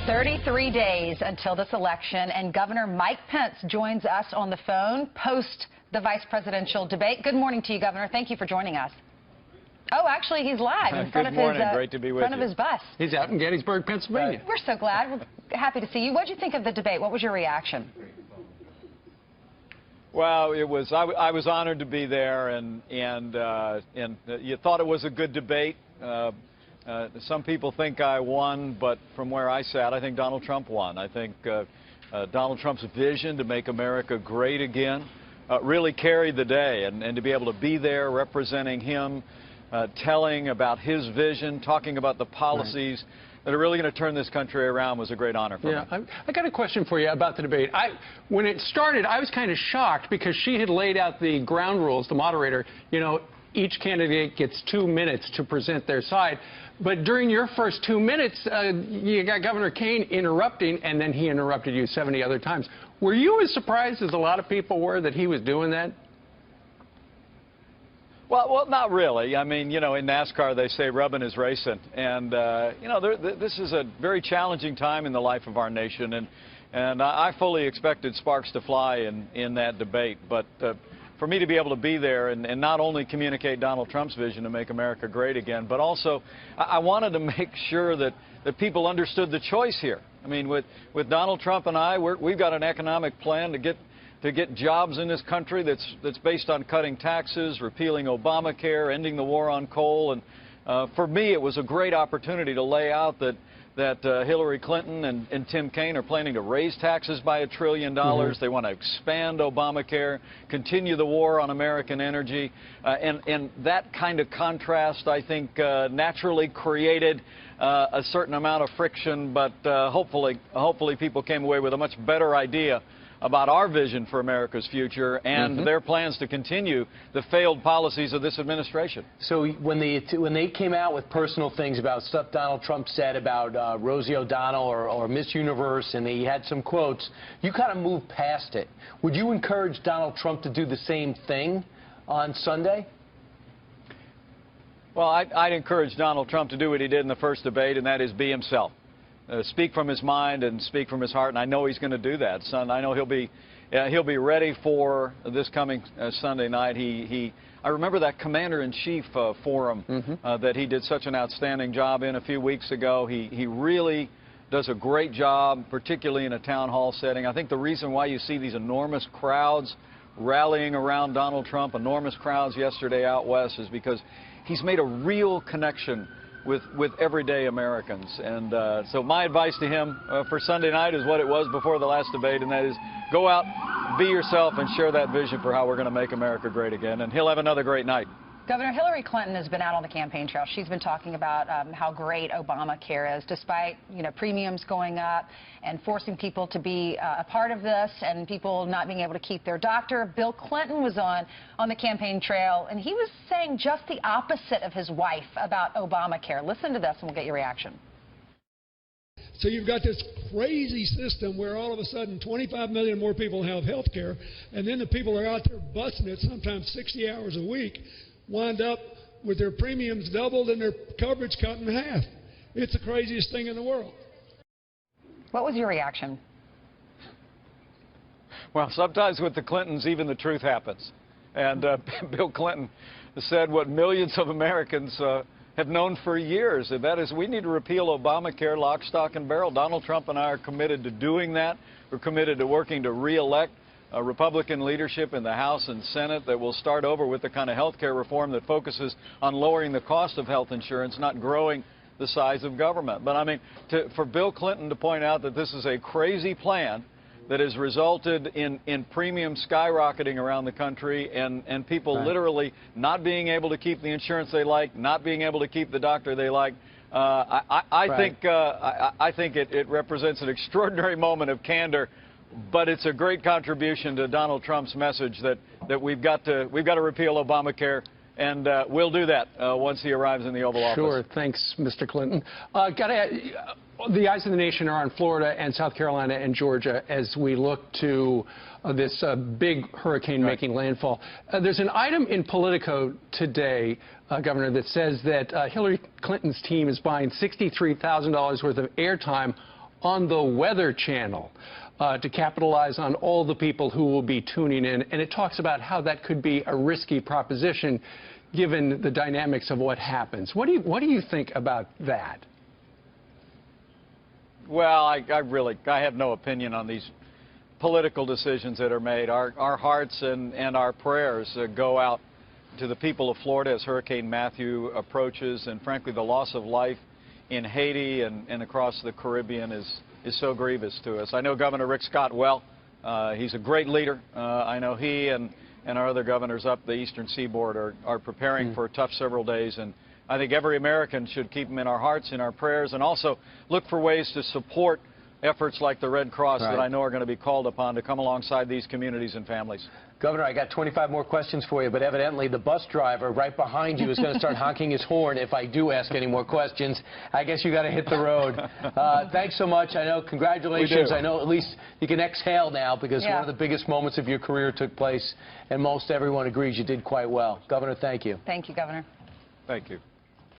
33 days until this election, and Governor Mike Pence joins us on the phone post the vice presidential debate. Good morning to you, Governor. Thank you for joining us. Oh, actually, he's live in front of Great to be with front of his bus. He's out in Gettysburg, Pennsylvania. We're so glad. We're happy to see you. What did you think of the debate? What was your reaction? Well, I was honored to be there, and you thought it was a good debate. Some people think I won, but from where I sat, I think Donald Trump won. I think Donald Trump's vision to make America great again really carried the day, and to be able to be there representing him, telling about his vision, talking about the policies that are really going to turn this country around was a great honor for me. I got a question for you about the debate. When it started, I was kind of shocked because she had laid out the ground rules, the moderator, you know, each candidate gets 2 minutes to present their side. But during your first 2 minutes, you got Governor Kane interrupting, and then he interrupted you 70 other times. Were you as surprised as a lot of people were that he was doing that? Well, not really. I mean, you know, in NASCAR they say rubbing is racing, and you know, this is a very challenging time in the life of our nation, and I fully expected sparks to fly in that debate, but for me to be able to be there and not only communicate Donald Trump's vision to make America great again, but also I wanted to make sure that people understood the choice here. I mean, with Donald Trump and I, we've got an economic plan to get jobs in this country that's based on cutting taxes, repealing Obamacare, ending the war on coal. And for me, it was a great opportunity to lay out that Hillary Clinton and Tim Kaine are planning to raise taxes by $1 trillion. They want to expand Obamacare, continue the war on American energy. And that kind of contrast, I think, naturally created a certain amount of friction. But hopefully people came away with a much better idea about our vision for America's future and their plans to continue the failed policies of this administration. So when they came out with personal things about stuff Donald Trump said about Rosie O'Donnell or Miss Universe, and he had some quotes, you kind of moved past it. Would you encourage Donald Trump to do the same thing on Sunday? Well, I'd encourage Donald Trump to do what he did in the first debate, and that is be himself. Speak from his mind and speak from his heart, and I know he's going to do that. Son, I know he'll be ready for this coming Sunday night. I remember that Commander-in-Chief forum that he did such an outstanding job in a few weeks ago. He really does a great job, particularly in a town hall setting. I think the reason why you see these enormous crowds rallying around Donald Trump, enormous crowds yesterday out west, is because he's made a real connection with everyday Americans. And so my advice to him for Sunday night is what it was before the last debate, and that is go out, be yourself, and share that vision for how we're going to make America great again. And he'll have another great night. Governor, Hillary Clinton has been out on the campaign trail. She's been talking about how great Obamacare is, despite, you know, premiums going up and forcing people to be a part of this and people not being able to keep their doctor. Bill Clinton was on the campaign trail, and he was saying just the opposite of his wife about Obamacare. Listen to this, and we'll get your reaction. So you've got this crazy system where all of a sudden 25 million more people have health care, and then the people are out there busting it sometimes 60 hours a week, wind up with their premiums doubled and their coverage cut in half. It's the craziest thing in the world. What was your reaction? Well, sometimes with the Clintons, even the truth happens. And Bill Clinton said what millions of Americans have known for years, and that is we need to repeal Obamacare lock, stock, and barrel. Donald Trump and I are committed to doing that. We're committed to working to re-elect Republican leadership in the House and Senate that will start over with the kind of health care reform that focuses on lowering the cost of health insurance, not growing the size of government. But I mean, for Bill Clinton to point out that this is a crazy plan that has resulted in premiums skyrocketing around the country and people literally not being able to keep the insurance they like, not being able to keep the doctor they like, I think it represents an extraordinary moment of candor. But it's a great contribution to Donald Trump's message that we've got to repeal Obamacare, and we'll do that once he arrives in the Oval Office. Sure. Thanks, Mr. Clinton. The eyes of the nation are on Florida and South Carolina and Georgia as we look to this big hurricane making landfall. There's an item in Politico today, Governor, that says that Hillary Clinton's team is buying $63,000 worth of airtime on the Weather Channel to capitalize on all the people who will be tuning in. And it talks about how that could be a risky proposition given the dynamics of what happens. What do you think about that? Well, I have no opinion on these political decisions that are made. Our hearts and our prayers go out to the people of Florida as Hurricane Matthew approaches, and frankly the loss of life in Haiti and across the Caribbean is so grievous to us. I know Governor Rick Scott well. He's a great leader. I know he and our other governors up the eastern seaboard are preparing for a tough several days, and I think every American should keep them in our hearts, in our prayers, and also look for ways to support efforts like the Red Cross that I know are going to be called upon to come alongside these communities and families. Governor, I got 25 more questions for you, but evidently the bus driver right behind you is going to start honking his horn if I do ask any more questions. I guess you got to hit the road. Thanks so much. I know, congratulations. I know at least you can exhale now because one of the biggest moments of your career took place, and most everyone agrees you did quite well. Governor, thank you. Thank you, Governor. Thank you.